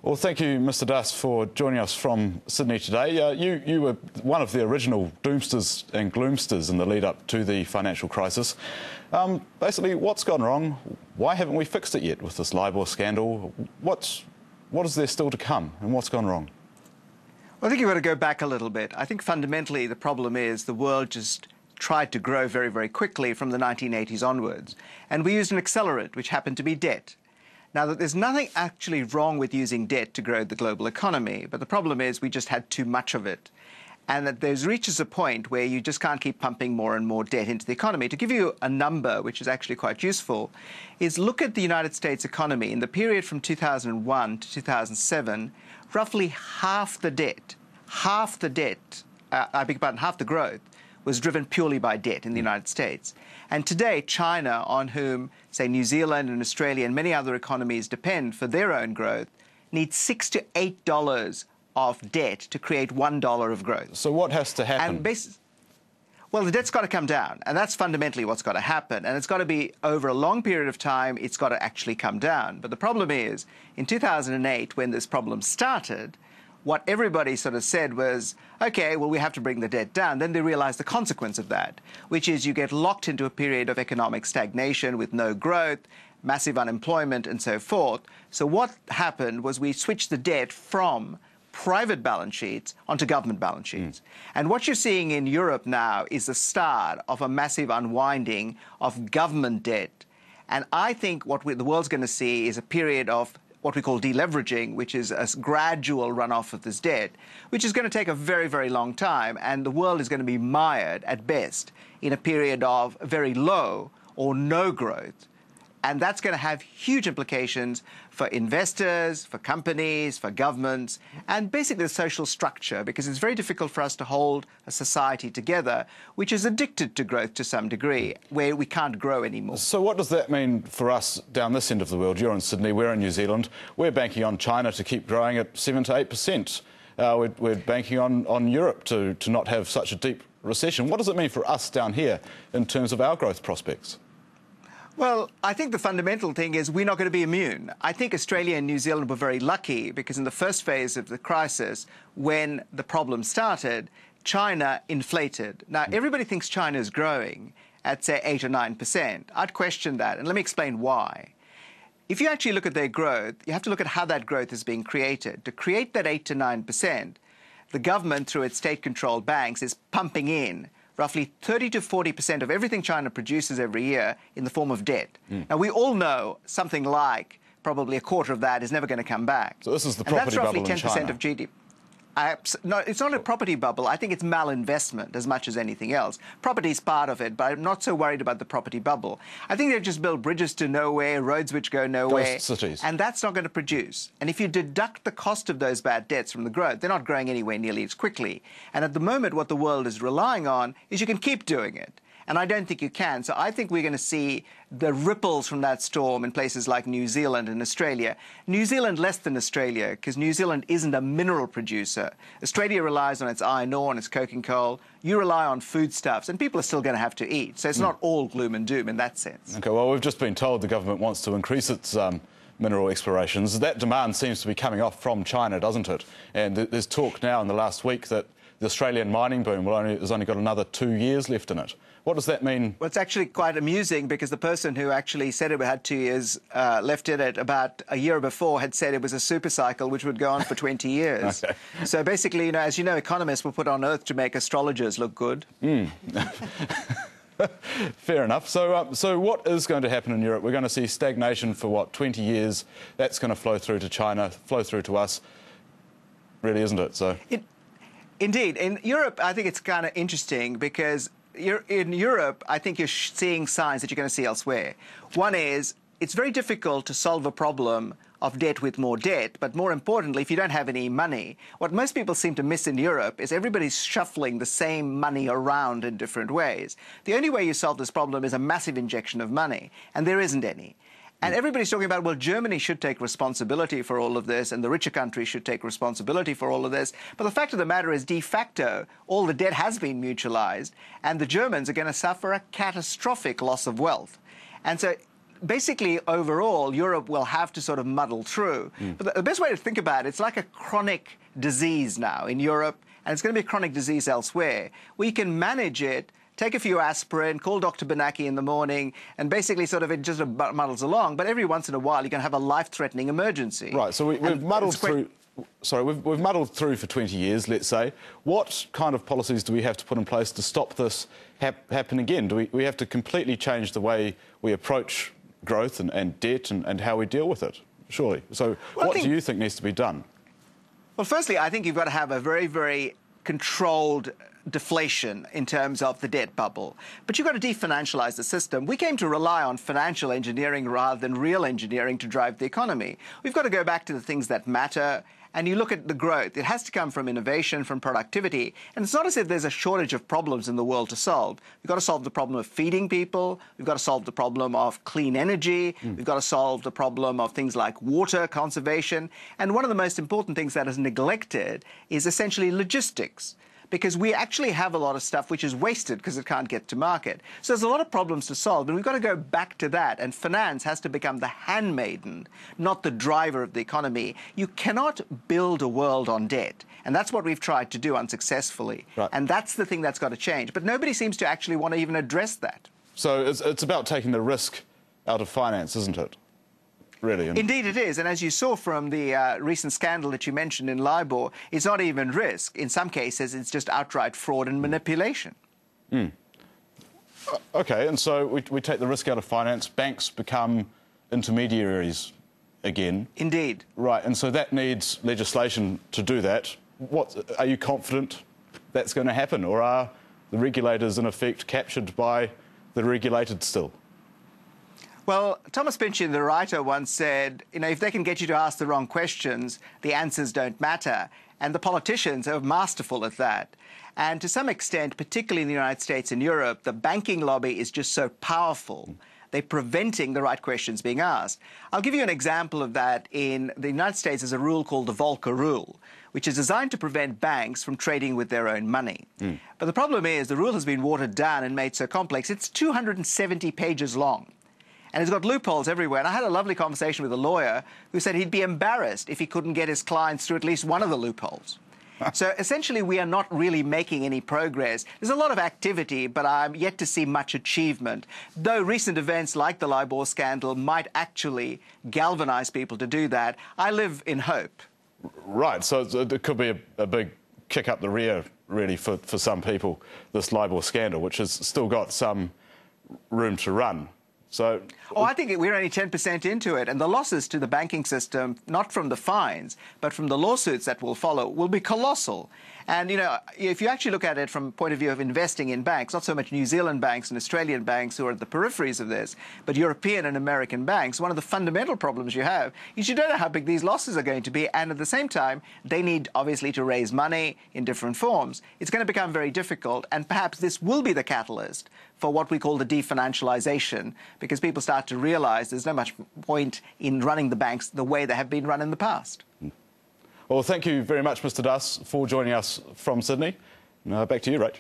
Well, thank you, Mr. Das, for joining us from Sydney today. You were one of the original doomsters and gloomsters in the lead-up to the financial crisis. Basically, what's gone wrong? Why haven't we fixed it yet with this LIBOR scandal? What is there still to come, and what's gone wrong? Well, I think you've got to go back a little bit. I think fundamentally the problem is the world just tried to grow very, very quickly from the 1980s onwards. And we used an accelerant, which happened to be debt. Now, there's nothing actually wrong with using debt to grow the global economy, but the problem is we just had too much of it. And that there's reaches a point where you just can't keep pumping more and more debt into the economy. To give you a number, which is actually quite useful, is look at the United States economy. In the period from 2001 to 2007, roughly half the growth was driven purely by debt in the United States. And today, China, on whom, say, New Zealand and Australia and many other economies depend for their own growth, needs $6 to $8 of debt to create $1 of growth. So what has to happen? Well, the debt's got to come down, and that's fundamentally what's got to happen. And it's got to be over a long period of time, it's got to actually come down. But the problem is, in 2008, when this problem started, what everybody sort of said was, OK, well, we have to bring the debt down. Then they realized the consequence of that, which is you get locked into a period of economic stagnation with no growth, massive unemployment, and so forth. So what happened was we switched the debt from private balance sheets onto government balance sheets. And what you're seeing in Europe now is the start of a massive unwinding of government debt. And I think what the world's going to see is a period of what we call deleveraging, which is a gradual runoff of this debt, which is going to take a very, very long time. And the world is going to be mired, at best, in a period of very low or no growth. And that's going to have huge implications for investors, for companies, for governments, and basically the social structure, because it's very difficult for us to hold a society together which is addicted to growth to some degree, where we can't grow anymore. So what does that mean for us down this end of the world? You're in Sydney, we're in New Zealand. We're banking on China to keep growing at 7 to 8%. We're banking on Europe to not have such a deep recession. What does it mean for us down here in terms of our growth prospects? Well, I think the fundamental thing is we're not going to be immune. I think Australia and New Zealand were very lucky because in the first phase of the crisis, when the problem started, China inflated. Now, everybody thinks China is growing at, say, 8 or 9%. I'd question that, and let me explain why. If you actually look at their growth, you have to look at how that growth is being created. To create that 8 to 9%, the government, through its state-controlled banks, is pumping in roughly 30 to 40% of everything China produces every year in the form of debt. Now, we all know something like probably a quarter of that is never going to come back. So this is the property bubble in China. And that's roughly 10% of GDP. No, it's not a property bubble. I think it's malinvestment as much as anything else. Property is part of it, but I'm not so worried about the property bubble. I think they've just built bridges to nowhere, roads which go nowhere. Ghost cities. And that's not going to produce. And if you deduct the cost of those bad debts from the growth, they're not growing anywhere nearly as quickly. And at the moment, what the world is relying on is you can keep doing it. And I don't think you can. So I think we're going to see the ripples from that storm in places like New Zealand and Australia. New Zealand less than Australia, because New Zealand isn't a mineral producer. Australia relies on its iron ore and its coking coal. You rely on foodstuffs, and people are still going to have to eat. So it's not all gloom and doom in that sense. OK, well, we've just been told the government wants to increase its mineral explorations. That demand seems to be coming off from China, doesn't it? And there's talk now in the last week that the Australian mining boom has only got another 2 years left in it. What does that mean? Well, it's actually quite amusing because the person who actually said it had 2 years left in it about a year before had said it was a super cycle which would go on for 20 years. Okay. So basically, as you know, economists were put on earth to make astrologers look good. Fair enough. So what is going to happen in Europe? We're going to see stagnation for, what, 20 years? That's going to flow through to China, flow through to us. Really, isn't it? Indeed. In Europe, I think it's kind of interesting because in Europe, I think you're seeing signs that you're going to see elsewhere. One is it's very difficult to solve a problem of debt with more debt, but more importantly, if you don't have any money, what most people seem to miss in Europe is everybody's shuffling the same money around in different ways. The only way you solve this problem is a massive injection of money, and there isn't any. And everybody's talking about, well, Germany should take responsibility for all of this and the richer countries should take responsibility for all of this. But the fact of the matter is, de facto, all the debt has been mutualized and the Germans are going to suffer a catastrophic loss of wealth. And so basically, overall, Europe will have to sort of muddle through. But the best way to think about it, it's like a chronic disease now in Europe, and it's going to be a chronic disease elsewhere. We can manage it, take a few aspirin, call Dr. Benaki in the morning, and basically sort of it just muddles along. But every once in a while, you can have a life-threatening emergency. Right, so we've muddled through... Sorry, we've muddled through for 20 years, let's say. What kind of policies do we have to put in place to stop this happen again? Do we have to completely change the way we approach growth and debt and how we deal with it, surely? So what do you think needs to be done? Well, firstly, I think you've got to have a very, very controlled deflation in terms of the debt bubble. But you've got to definancialize the system. We came to rely on financial engineering rather than real engineering to drive the economy. We've got to go back to the things that matter. And you look at the growth, it has to come from innovation, from productivity. And it's not as if there's a shortage of problems in the world to solve. We've got to solve the problem of feeding people. We've got to solve the problem of clean energy. We've got to solve the problem of things like water conservation. And one of the most important things that is neglected is essentially logistics, because we actually have a lot of stuff which is wasted because it can't get to market. So there's a lot of problems to solve, and we've got to go back to that. And finance has to become the handmaiden, not the driver of the economy. You cannot build a world on debt, and that's what we've tried to do unsuccessfully. Right. And that's the thing that's got to change. But nobody seems to actually want to even address that. So it's about taking the risk out of finance, isn't it? Really. Indeed it is. And as you saw from the recent scandal that you mentioned in LIBOR, it's not even risk. In some cases, it's just outright fraud and manipulation. OK, and so we take the risk out of finance. Banks become intermediaries again. Indeed. Right, and so that needs legislation to do that. Are you confident that's going to happen, or are the regulators, in effect, captured by the regulated still? Well, Thomas Pynchon, the writer, once said, you know, if they can get you to ask the wrong questions, the answers don't matter. And the politicians are masterful at that. And to some extent, particularly in the United States and Europe, the banking lobby is just so powerful. They're preventing the right questions being asked. I'll give you an example of that. In the United States, there's a rule called the Volcker Rule, which is designed to prevent banks from trading with their own money. But the problem is the rule has been watered down and made so complex. It's 270 pages long. And it's got loopholes everywhere. And I had a lovely conversation with a lawyer who said he'd be embarrassed if he couldn't get his clients through at least one of the loopholes. So essentially, we are not really making any progress. There's a lot of activity, but I'm yet to see much achievement, though recent events like the LIBOR scandal might actually galvanize people to do that. I live in hope. Right, so it could be a big kick up the rear, really, for some people, this LIBOR scandal, which has still got some room to run. So, I think we're only 10% into it, and the losses to the banking system, not from the fines, but from the lawsuits that will follow, will be colossal. And, you know, if you actually look at it from the point of view of investing in banks, not so much New Zealand banks and Australian banks who are at the peripheries of this, but European and American banks, one of the fundamental problems you have is you don't know how big these losses are going to be, and at the same time, they need, obviously, to raise money in different forms. It's going to become very difficult, and perhaps this will be the catalyst for what we call the definancialization, because people start to realize there's no much point in running the banks the way they have been run in the past. Well, thank you very much, Mr. Das, for joining us from Sydney. Back to you, Rach.